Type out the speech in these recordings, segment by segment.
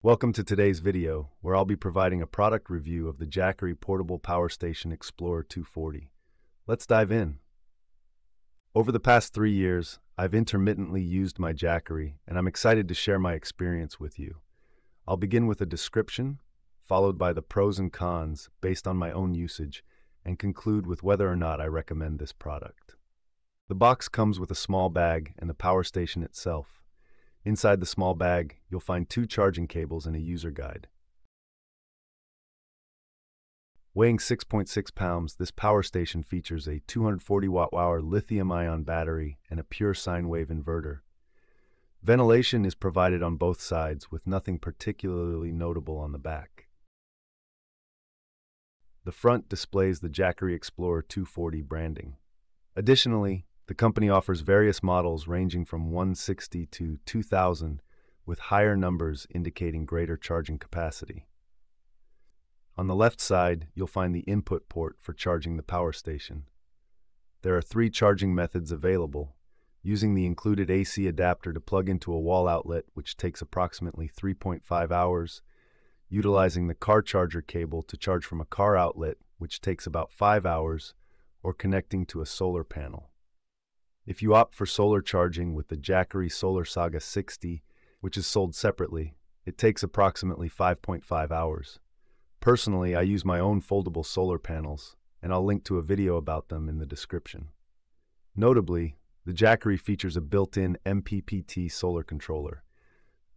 Welcome to today's video, where I'll be providing a product review of the Jackery Portable Power Station Explorer 240. Let's dive in. Over the past 3 years, I've intermittently used my Jackery, and I'm excited to share my experience with you. I'll begin with a description, followed by the pros and cons based on my own usage, and conclude with whether or not I recommend this product. The box comes with a small bag and the power station itself. Inside the small bag, you'll find 2 charging cables and a user guide. Weighing 6.6 pounds, this power station features a 240 watt-hour lithium-ion battery and a pure sine wave inverter. Ventilation is provided on both sides, with nothing particularly notable on the back. The front displays the Jackery Explorer 240 branding. Additionally, the company offers various models ranging from 160 to 2000, with higher numbers indicating greater charging capacity. On the left side, you'll find the input port for charging the power station. There are 3 charging methods available, using the included AC adapter to plug into a wall outlet, which takes approximately 3.5 hours, utilizing the car charger cable to charge from a car outlet, which takes about 5 hours, or connecting to a solar panel. If you opt for solar charging with the Jackery Solar Saga 60, which is sold separately, it takes approximately 5.5 hours. Personally, I use my own foldable solar panels, and I'll link to a video about them in the description. Notably, the Jackery features a built-in MPPT solar controller,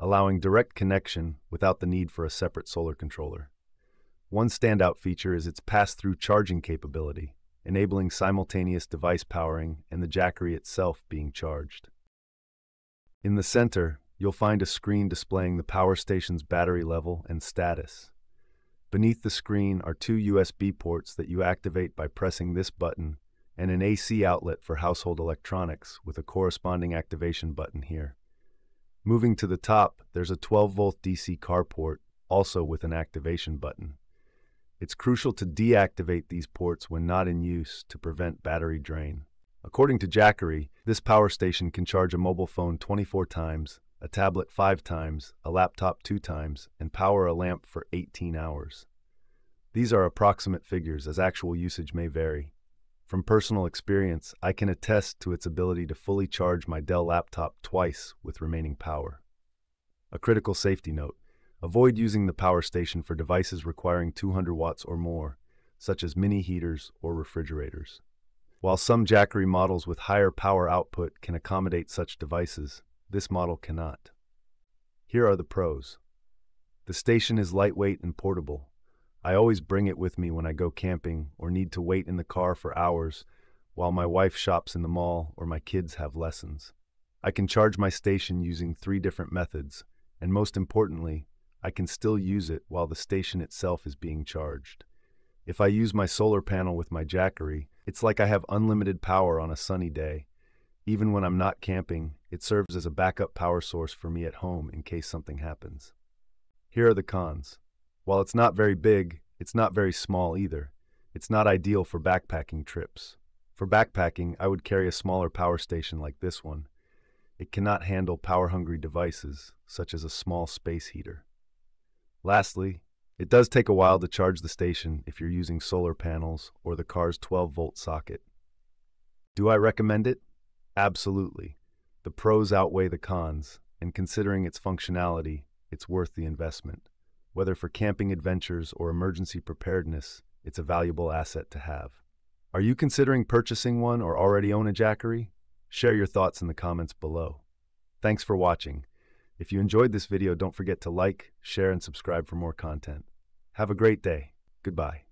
allowing direct connection without the need for a separate solar controller. One standout feature is its pass-through charging capability, enabling simultaneous device powering and the Jackery itself being charged. In the center, you'll find a screen displaying the power station's battery level and status. Beneath the screen are 2 USB ports that you activate by pressing this button, and an AC outlet for household electronics with a corresponding activation button here. Moving to the top, there's a 12-volt DC car port, also with an activation button. It's crucial to deactivate these ports when not in use to prevent battery drain. According to Jackery, this power station can charge a mobile phone 24 times, a tablet 5 times, a laptop 2 times, and power a lamp for 18 hours. These are approximate figures, as actual usage may vary. From personal experience, I can attest to its ability to fully charge my Dell laptop twice with remaining power. A critical safety note: avoid using the power station for devices requiring 200 watts or more, such as mini heaters or refrigerators. While some Jackery models with higher power output can accommodate such devices, this model cannot. Here are the pros. The station is lightweight and portable. I always bring it with me when I go camping or need to wait in the car for hours while my wife shops in the mall or my kids have lessons. I can charge my station using 3 different methods, and most importantly, I can still use it while the station itself is being charged. If I use my solar panel with my Jackery, it's like I have unlimited power on a sunny day. Even when I'm not camping, it serves as a backup power source for me at home in case something happens. Here are the cons. While it's not very big, it's not very small either. It's not ideal for backpacking trips. For backpacking, I would carry a smaller power station like this one. It cannot handle power-hungry devices, such as a small space heater. Lastly, it does take a while to charge the station if you're using solar panels or the car's 12-volt socket. Do I recommend it? Absolutely. The pros outweigh the cons, and considering its functionality, it's worth the investment. Whether for camping adventures or emergency preparedness, it's a valuable asset to have. Are you considering purchasing one or already own a Jackery? Share your thoughts in the comments below. Thanks for watching. If you enjoyed this video, don't forget to like, share, and subscribe for more content. Have a great day. Goodbye.